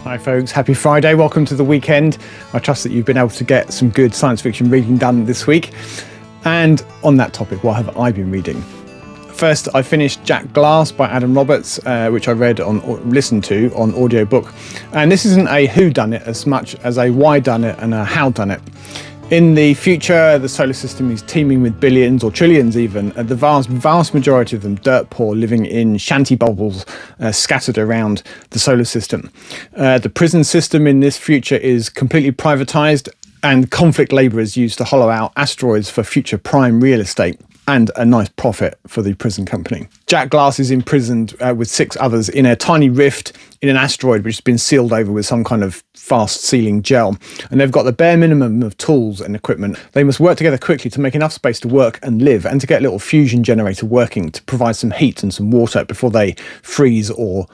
Hi folks, happy Friday, welcome to the weekend. I trust that you've been able to get some good science fiction reading done this week. And on that topic, what have I been reading? First, I finished Jack Glass by Adam Roberts, which I listened to on audiobook. And this isn't a whodunit as much as a why done it and a how done it. In the future, the solar system is teeming with billions or trillions even, the vast majority of them dirt poor, living in shanty bubbles scattered around the solar system. The prison system in this future is completely privatized, and conflict labour is used to hollow out asteroids for future prime real estate, and a nice profit for the prison company. Jack Glass is imprisoned with 6 others in a tiny rift in an asteroid which has been sealed over with some kind of fast sealing gel. And they've got the bare minimum of tools and equipment. They must work together quickly to make enough space to work and live, and to get a little fusion generator working to provide some heat and some water before they freeze or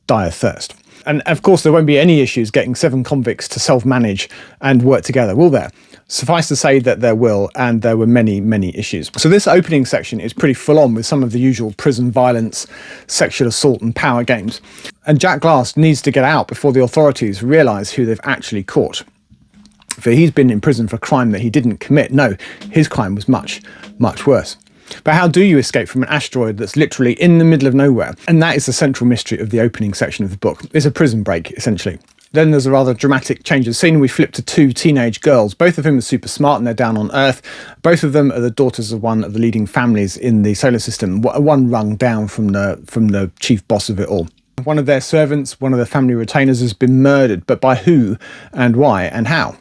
die of thirst. And of course, there won't be any issues getting 7 convicts to self-manage and work together, will there? Suffice to say that there will, and there were many, many issues. So this opening section is pretty full on with some of the usual prison violence, sexual assault and power games. And Jack Glass needs to get out before the authorities realise who they've actually caught. For he's been in prison for a crime that he didn't commit. No, his crime was much, much worse. But how do you escape from an asteroid that's literally in the middle of nowhere? And that is the central mystery of the opening section of the book. It's a prison break, essentially. Then there's a rather dramatic change of scene. We flip to 2 teenage girls, both of whom are super smart and they're down on Earth. Both of them are the daughters of one of the leading families in the solar system, one rung down from the chief boss of it all. One of their servants, one of their family retainers, has been murdered, but by who and why and how?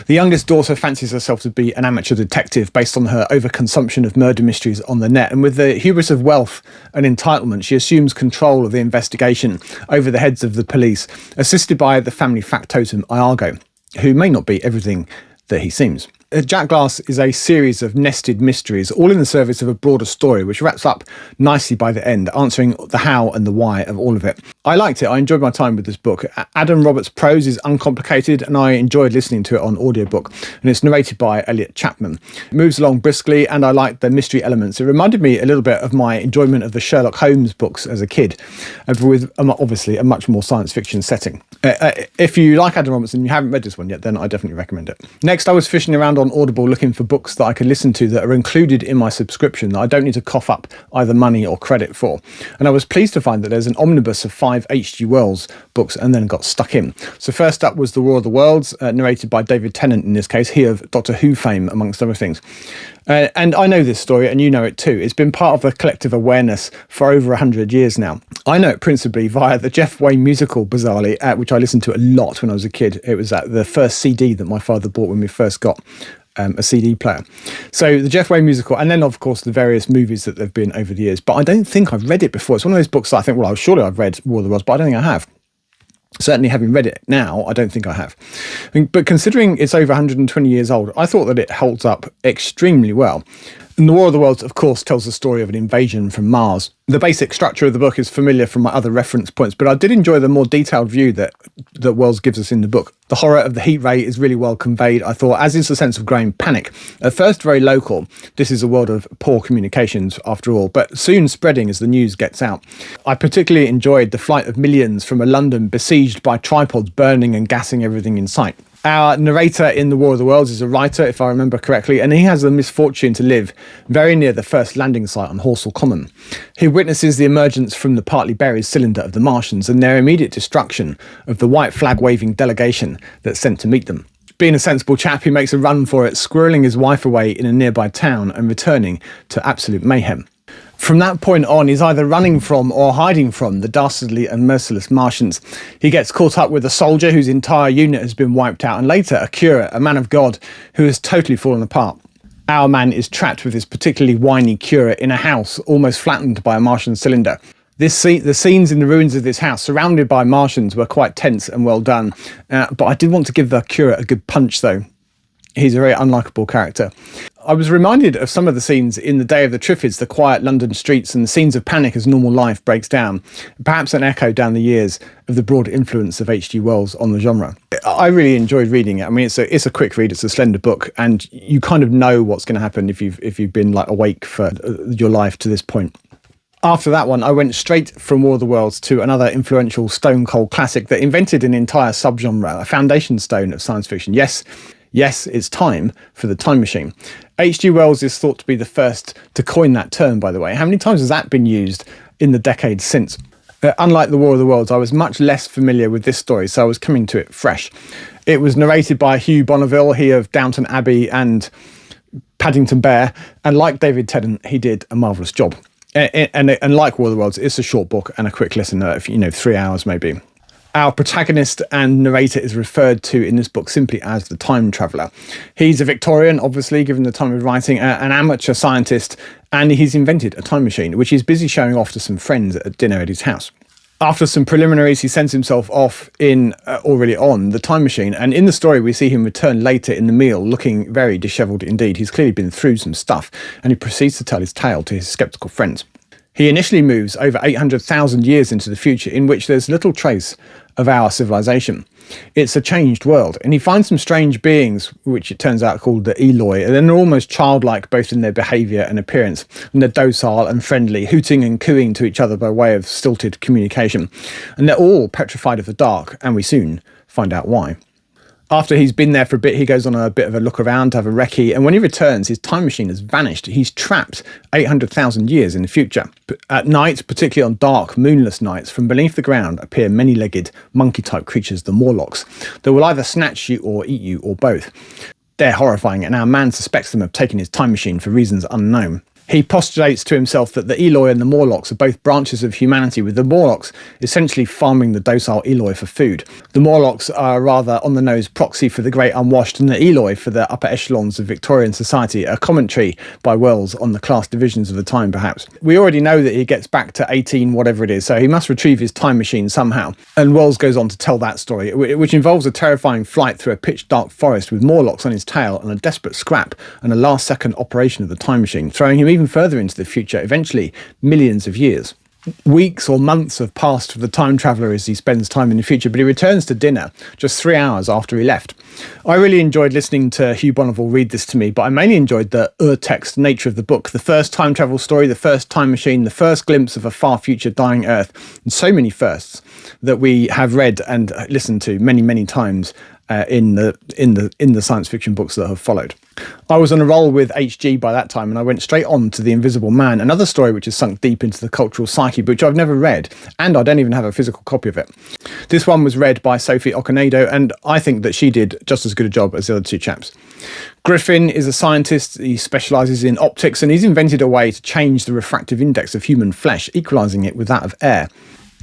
The youngest daughter fancies herself to be an amateur detective based on her overconsumption of murder mysteries on the net, and with the hubris of wealth and entitlement, she assumes control of the investigation over the heads of the police, assisted by the family factotum Iago, who may not be everything that he seems. Jack Glass is a series of nested mysteries, all in the service of a broader story, which wraps up nicely by the end, answering the how and the why of all of it. I liked it. I enjoyed my time with this book. Adam Roberts' prose is uncomplicated, and I enjoyed listening to it on audiobook. And it's narrated by Elliot Chapman. It moves along briskly, and I liked the mystery elements. It reminded me a little bit of my enjoyment of the Sherlock Holmes books as a kid, with obviously a much more science fiction setting. If you like Adam Roberts and you haven't read this one yet, then I definitely recommend it. Next, I was fishing around on Audible looking for books that I could listen to that are included in my subscription that I don't need to cough up either money or credit for. And I was pleased to find that there's an omnibus of 5 H.G. Wells books, and then got stuck in. So first up was The War of the Worlds, narrated by David Tennant in this case, he of Doctor Who fame, amongst other things. And I know this story, and you know it too. It's been part of the collective awareness for over 100 years now. I know it principally via the Jeff Wayne musical, bizarrely, which I listened to a lot when I was a kid. It was the first CD that my father bought when we first got a CD player. So the Jeff Wayne musical, and then of course the various movies that there've been over the years. But I don't think I've read it before. It's one of those books that I think, well, surely I've read War of the Worlds, but I don't think I have. Certainly having read it now, I don't think I have. But considering it's over 120 years old, I thought that it holds up extremely well. And The War of the Worlds, of course, tells the story of an invasion from Mars. The basic structure of the book is familiar from my other reference points, but I did enjoy the more detailed view that Wells gives us in the book. The horror of the heat ray is really well conveyed, I thought, as is the sense of growing panic. At first very local, this is a world of poor communications after all, but soon spreading as the news gets out. I particularly enjoyed the flight of millions from a London besieged by tripods burning and gassing everything in sight. Our narrator in The War of the Worlds is a writer, if I remember correctly, and he has the misfortune to live very near the first landing site on Horsell Common. He witnesses the emergence from the partly buried cylinder of the Martians and their immediate destruction of the white flag-waving delegation that's sent to meet them. Being a sensible chap, he makes a run for it, squirreling his wife away in a nearby town and returning to absolute mayhem. From that point on, he's either running from or hiding from the dastardly and merciless Martians. He gets caught up with a soldier whose entire unit has been wiped out, and later a curate, a man of God, who has totally fallen apart. Our man is trapped with this particularly whiny curate in a house almost flattened by a Martian cylinder. The scenes in the ruins of this house, surrounded by Martians, were quite tense and well done. But I did want to give the curate a good punch, though. He's a very unlikable character. I was reminded of some of the scenes in The Day of the Triffids, the quiet London streets and the scenes of panic as normal life breaks down. Perhaps an echo down the years of the broad influence of H.G. Wells on the genre. I really enjoyed reading it. I mean, it's a quick read, it's a slender book, and you kind of know what's going to happen if you've been like awake for your life to this point. After that one, I went straight from War of the Worlds to another influential stone cold classic that invented an entire subgenre, a foundation stone of science fiction. Yes, it's time for the time machine. H.G. Wells is thought to be the first to coin that term, by the way. How many times has that been used in the decades since? Unlike the War of the Worlds, I was much less familiar with this story, so I was coming to it fresh. It was narrated by Hugh Bonneville, he of Downton Abbey and Paddington Bear, and like David Tennant, he did a marvellous job. And like War of the Worlds, it's a short book and a quick listen, 3 hours maybe. Our protagonist and narrator is referred to in this book simply as the time traveller. He's a Victorian, obviously, given the time of writing, an amateur scientist, and he's invented a time machine, which he's busy showing off to some friends at dinner at his house. After some preliminaries, he sends himself off already on the time machine, and in the story we see him return later in the meal looking very dishevelled indeed. He's clearly been through some stuff, and he proceeds to tell his tale to his sceptical friends. He initially moves over 800,000 years into the future, in which there's little trace of our civilization. It's a changed world, and he finds some strange beings, which it turns out called the Eloi, and they're almost childlike both in their behaviour and appearance, and they're docile and friendly, hooting and cooing to each other by way of stilted communication. And they're all petrified of the dark, and we soon find out why. After he's been there for a bit, he goes on a bit of a look around to have a recce, and when he returns, his time machine has vanished. He's trapped 800,000 years in the future. At night, particularly on dark, moonless nights, from beneath the ground appear many-legged, monkey-type creatures, the Morlocks, that will either snatch you or eat you, or both. They're horrifying, and our man suspects them of taking his time machine for reasons unknown. He postulates to himself that the Eloi and the Morlocks are both branches of humanity, with the Morlocks essentially farming the docile Eloi for food. The Morlocks are a rather on-the-nose proxy for the great unwashed, and the Eloi for the upper echelons of Victorian society, a commentary by Wells on the class divisions of the time, perhaps. We already know that he gets back to 18 whatever it is, so he must retrieve his time machine somehow. And Wells goes on to tell that story, which involves a terrifying flight through a pitch-dark forest with Morlocks on his tail and a desperate scrap and a last-second operation of the time machine, throwing him even further into the future, eventually millions of years. Weeks or months have passed for the time traveller as he spends time in the future, but he returns to dinner just 3 hours after he left. I really enjoyed listening to Hugh Bonneville read this to me, but I mainly enjoyed the ur-text nature of the book, the first time travel story, the first time machine, the first glimpse of a far future dying Earth, and so many firsts that we have read and listened to many, many times in the science fiction books that have followed. I was on a roll with HG by that time, and I went straight on to The Invisible Man, another story which has sunk deep into the cultural psyche, but which I've never read, and I don't even have a physical copy of it. This one was read by Sophie Okonedo, and I think that she did just as good a job as the other two chaps. Griffin is a scientist. He specialises in optics, and he's invented a way to change the refractive index of human flesh, equalising it with that of air.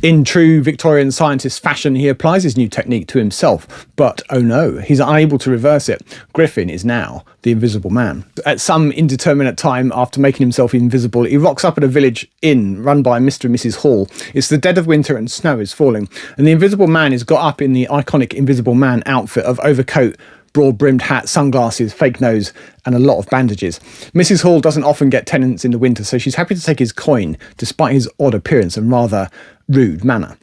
In true Victorian scientist fashion, he applies his new technique to himself, but oh no, he's unable to reverse it. Griffin is now the Invisible Man. At some indeterminate time after making himself invisible, he rocks up at a village inn run by Mr. and Mrs. Hall. It's the dead of winter and snow is falling, and the Invisible Man is got up in the iconic Invisible Man outfit of overcoat, broad-brimmed hat, sunglasses, fake nose, and a lot of bandages. Mrs. Hall doesn't often get tenants in the winter, so she's happy to take his coin, despite his odd appearance and rather rude manner.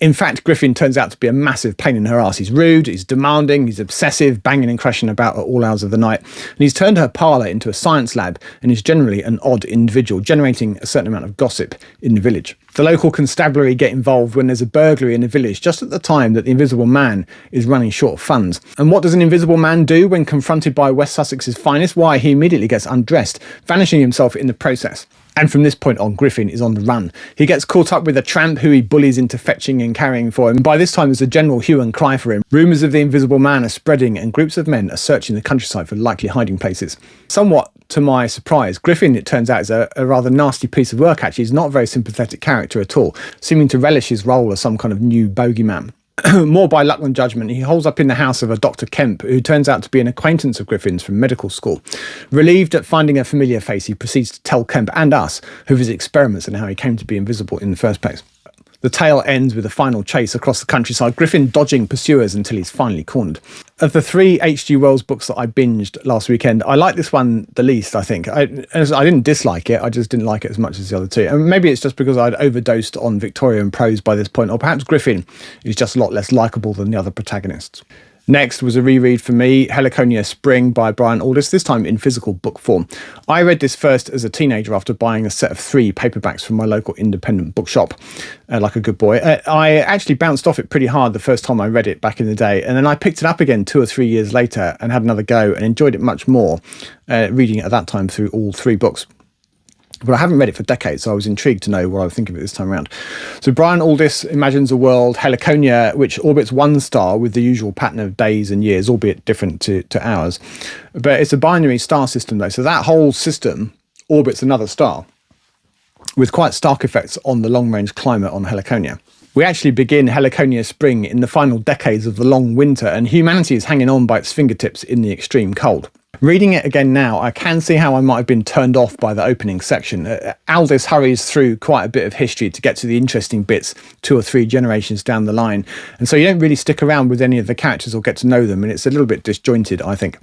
In fact, Griffin turns out to be a massive pain in her ass. He's rude, he's demanding, he's obsessive, banging and crashing about at all hours of the night. And he's turned her parlour into a science lab and is generally an odd individual, generating a certain amount of gossip in the village. The local constabulary get involved when there's a burglary in the village, just at the time that the Invisible Man is running short of funds. And what does an Invisible Man do when confronted by West Sussex's finest? Why, he immediately gets undressed, vanishing himself in the process. And from this point on, Griffin is on the run. He gets caught up with a tramp who he bullies into fetching and carrying for him. By this time, there's a general hue and cry for him. Rumours of the Invisible Man are spreading, and groups of men are searching the countryside for likely hiding places. Somewhat to my surprise, Griffin, it turns out, is a rather nasty piece of work, actually. He's not a very sympathetic character at all, seeming to relish his role as some kind of new bogeyman. More by luck than judgment, he holds up in the house of a Dr. Kemp, who turns out to be an acquaintance of Griffin's from medical school. Relieved at finding a familiar face, he proceeds to tell Kemp and us of his experiments and how he came to be invisible in the first place. The tale ends with a final chase across the countryside, Griffin dodging pursuers until he's finally cornered. Of the 3 H.G. Wells books that I binged last weekend, I like this one the least, I think. I didn't dislike it, I just didn't like it as much as the other two. And maybe it's just because I'd overdosed on Victorian prose by this point, or perhaps Griffin is just a lot less likeable than the other protagonists. Next was a reread for me, Heliconia Spring by Brian Aldiss, this time in physical book form. I read this first as a teenager after buying a set of 3 paperbacks from my local independent bookshop, like a good boy. I actually bounced off it pretty hard the first time I read it back in the day, and then I picked it up again 2 or 3 years later and had another go and enjoyed it much more, reading it at that time through all 3 books. But I haven't read it for decades, so I was intrigued to know what I would think of it this time around. So Brian Aldiss imagines a world, Heliconia, which orbits one star with the usual pattern of days and years, albeit different to ours. But it's a binary star system, though, so that whole system orbits another star, with quite stark effects on the long-range climate on Heliconia. We actually begin Heliconia Spring in the final decades of the long winter, and humanity is hanging on by its fingertips in the extreme cold. Reading it again now, I can see how I might have been turned off by the opening section. Aldiss hurries through quite a bit of history to get to the interesting bits 2 or 3 generations down the line. And so you don't really stick around with any of the characters or get to know them, and it's a little bit disjointed, I think.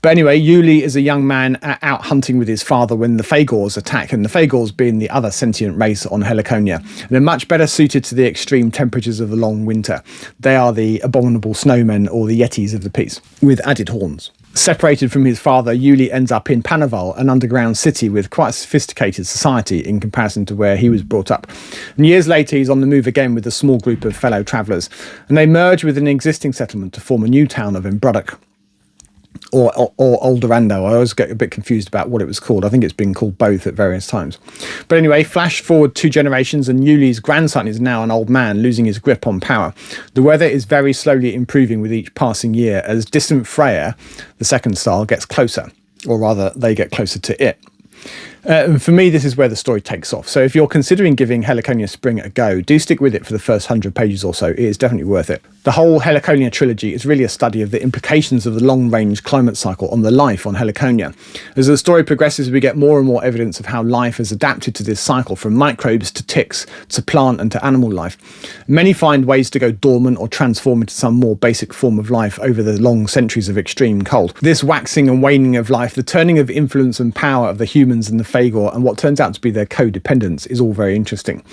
But anyway, Yuli is a young man out hunting with his father when the Fagors attack, and the Fagors being the other sentient race on Heliconia. And they're much better suited to the extreme temperatures of the long winter. They are the abominable snowmen, or the yetis of the piece, with added horns. Separated from his father, Yuli ends up in Panaval, an underground city with quite a sophisticated society in comparison to where he was brought up. And years later, he's on the move again with a small group of fellow travellers, and they merge with an existing settlement to form a new town of Embruddock, or Oldorando. I always get a bit confused about what it was called. I think it's been called both at various times. But anyway, flash forward 2 generations and Yuli's grandson is now an old man, losing his grip on power. The weather is very slowly improving with each passing year as distant Freya, the second star, gets closer, or rather they get closer to it. For me, this is where the story takes off. So if you're considering giving Heliconia Spring a go, do stick with it for the first 100 pages or so. It is definitely worth it. The whole Heliconia trilogy is really a study of the implications of the long-range climate cycle on the life on Heliconia. As the story progresses, we get more and more evidence of how life has adapted to this cycle, from microbes to ticks to plant and to animal life. Many find ways to go dormant or transform into some more basic form of life over the long centuries of extreme cold. This waxing and waning of life, the turning of influence and power of the humans and the Fagor, and what turns out to be their codependence, is all very interesting.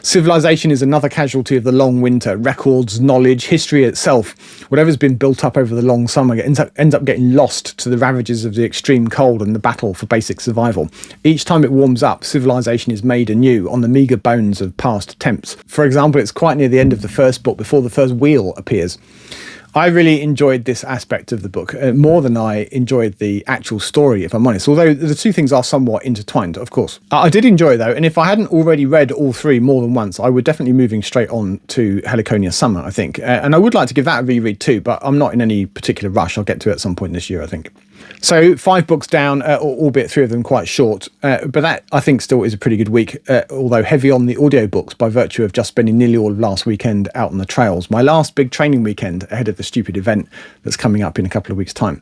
Civilization is another casualty of the long winter. Records, knowledge, history itself, whatever's been built up over the long summer ends up getting lost to the ravages of the extreme cold and the battle for basic survival. Each time it warms up, civilization is made anew on the meagre bones of past attempts. For example, it's quite near the end of the first book, before the first wheel appears. I really enjoyed this aspect of the book more than I enjoyed the actual story, if I'm honest, although the 2 things are somewhat intertwined, of course. I did enjoy it, though, and if I hadn't already read all 3 more than once, I would definitely be moving straight on to Heliconia Summer, I think. And I would like to give that a reread too, but I'm not in any particular rush. I'll get to it at some point this year, I think. So 5 books down, albeit 3 of them quite short, but that I think still is a pretty good week, although heavy on the audiobooks by virtue of just spending nearly all of last weekend out on the trails. My last big training weekend ahead of the stupid event that's coming up in a couple of weeks' time.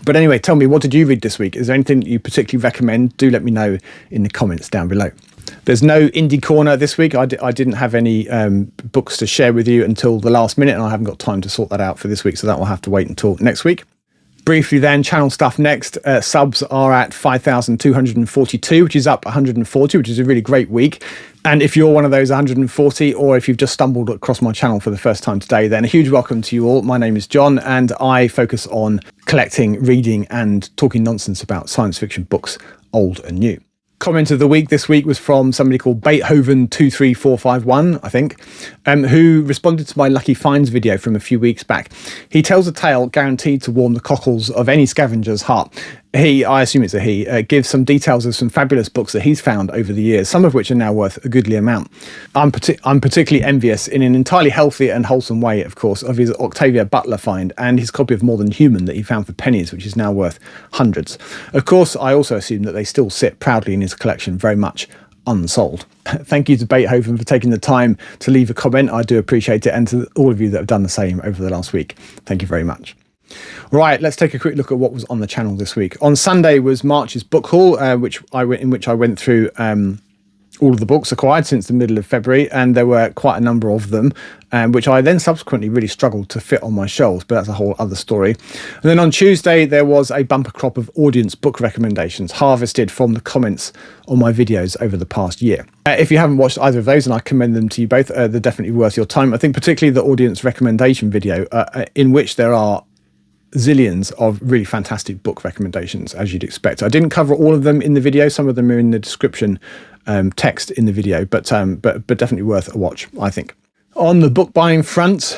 But anyway, tell me, what did you read this week? Is there anything that you particularly recommend? Do let me know in the comments down below. There's no indie corner this week. I didn't have any books to share with you until the last minute, and I haven't got time to sort that out for this week, so that will have to wait until next week. Briefly then, channel stuff next. Subs are at 5,242, which is up 140, which is a really great week. And if you're one of those 140, or if you've just stumbled across my channel for the first time today, then a huge welcome to you all. My name is John, and I focus on collecting, reading, and talking nonsense about science fiction books, old and new. Comment of the week this week was from somebody called Beethoven23451, I think, who responded to my Lucky Finds video from a few weeks back. He tells a tale guaranteed to warm the cockles of any scavenger's heart. I assume it's a he, gives some details of some fabulous books that he's found over the years, some of which are now worth a goodly amount. I'm particularly envious, in an entirely healthy and wholesome way, of course, of his Octavia Butler find and his copy of More Than Human that he found for pennies, which is now worth hundreds. Of course, I also assume that they still sit proudly in his collection, very much unsold. Thank you to Beethoven for taking the time to leave a comment. I do appreciate it, and to all of you that have done the same over the last week. Thank you very much. Right, let's take a quick look at what was on the channel this week. On Sunday was March's book haul, in which I went through all of the books acquired since the middle of February, and there were quite a number of them, which I then subsequently really struggled to fit on my shelves, but that's a whole other story. And then on Tuesday, there was a bumper crop of audience book recommendations harvested from the comments on my videos over the past year. If you haven't watched either of those, and I commend them to you both, they're definitely worth your time. I think particularly the audience recommendation video, in which there are zillions of really fantastic book recommendations, as you'd expect. I didn't cover all of them in the video. Some of them are in the description text in the video, but definitely worth a watch, I think. On the book buying front,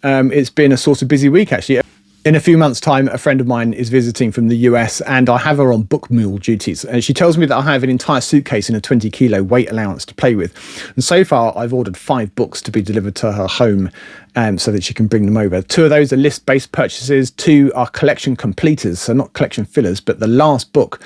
it's been a sort of busy week, actually. In a few months' time, a friend of mine is visiting from the US, and I have her on book mule duties. And she tells me that I have an entire suitcase and a 20-kilo weight allowance to play with. And so far, I've ordered 5 books to be delivered to her home so that she can bring them over. 2 of those are list-based purchases. 2 are collection completers, so not collection fillers, but the last book.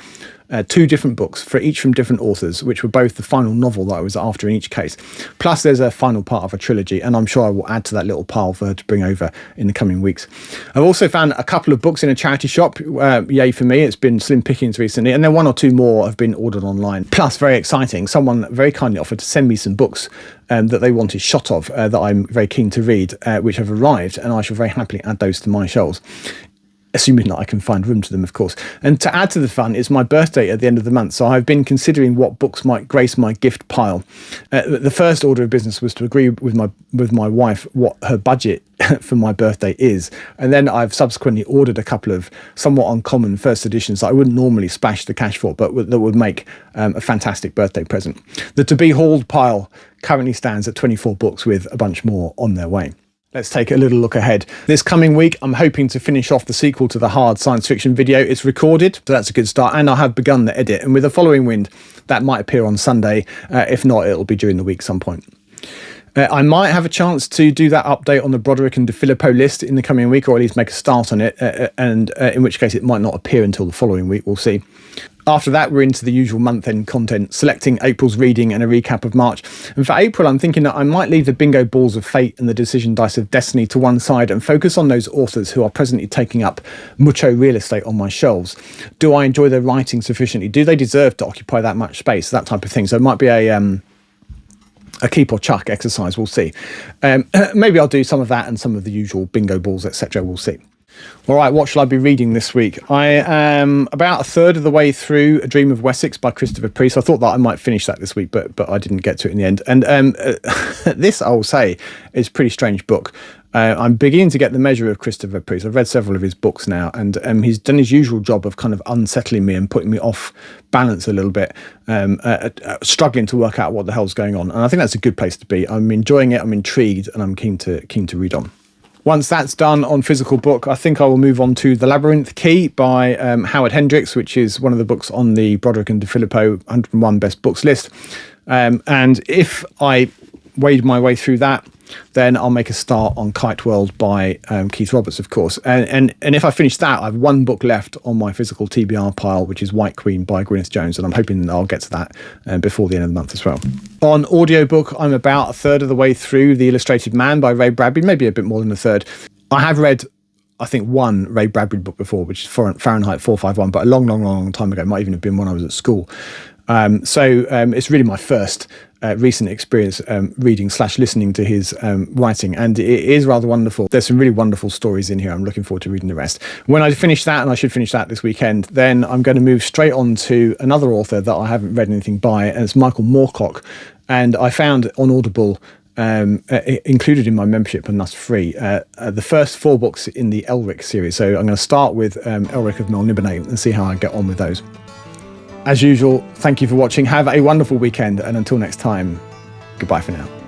2 different books, for each from different authors, which were both the final novel that I was after in each case. Plus there's a final part of a trilogy, and I'm sure I will add to that little pile for her to bring over in the coming weeks. I've also found a couple of books in a charity shop. Yay for me, it's been slim pickings recently, and then 1 or 2 more have been ordered online. Plus, very exciting, someone very kindly offered to send me some books that they wanted shot of that I'm very keen to read, which have arrived, and I shall very happily add those to my shelves, assuming that I can find room to them, of course. And to add to the fun, it's my birthday at the end of the month, so I've been considering what books might grace my gift pile. The first order of business was to agree with my wife what her budget for my birthday is, and then I've subsequently ordered a couple of somewhat uncommon first editions that I wouldn't normally splash the cash for, but that would make a fantastic birthday present. The to be hauled pile currently stands at 24 books, with a bunch more on their way. Let's take a little look ahead. This coming week, I'm hoping to finish off the sequel to the hard science fiction video. It's recorded, so that's a good start, and I have begun the edit. And with the following wind, that might appear on Sunday. If not, it'll be during the week some point. I might have a chance to do that update on the Broderick and De Filippo list in the coming week, or at least make a start on it, and in which case it might not appear until the following week. We'll see. After that, we're into the usual month-end content, selecting April's reading and a recap of March. And for April, I'm thinking that I might leave the bingo balls of fate and the decision dice of destiny to one side and focus on those authors who are presently taking up mucho real estate on my shelves. Do I enjoy their writing sufficiently? Do they deserve to occupy that much space? That type of thing. So it might be a keep or chuck exercise. We'll see. Maybe I'll do some of that and some of the usual bingo balls, etc. We'll see. All right, what shall I be reading this week? I am about a third of the way through A Dream of Wessex by Christopher Priest. I thought that I might finish that this week, but I didn't get to it in the end. And this, I will say, is a pretty strange book. I'm beginning to get the measure of Christopher Priest. I've read several of his books now, and he's done his usual job of kind of unsettling me and putting me off balance a little bit, struggling to work out what the hell's going on. And I think that's a good place to be. I'm enjoying it, I'm intrigued, and I'm keen to read on. Once that's done on physical book, I think I will move on to The Labyrinth Key by Howard Hendricks, which is one of the books on the Broderick and De Filippo 101 Best Books list. And if I wade my way through that, then I'll make a start on Kite World by Keith Roberts, of course. And if I finish that, I have 1 book left on my physical TBR pile, which is White Queen by Gwyneth Jones, and I'm hoping that I'll get to that before the end of the month as well. On audiobook, I'm about a third of the way through The Illustrated Man by Ray Bradbury, maybe a bit more than a third. I have read, I think, 1 Ray Bradbury book before, which is Fahrenheit 451, but a long time ago. It might even have been when I was at school. So it's really my first recent experience reading/listening to his writing, and it is rather wonderful. There's some really wonderful stories in here. I'm looking forward to reading the rest. When I finish that, and I should finish that this weekend, then I'm going to move straight on to another author that I haven't read anything by, and it's Michael Moorcock. And I found on Audible, included in my membership and thus free, the first 4 books in the Elric series. So I'm going to start with Elric of Melniboné and see how I get on with those. As usual, thank you for watching. Have a wonderful weekend, and until next time, goodbye for now.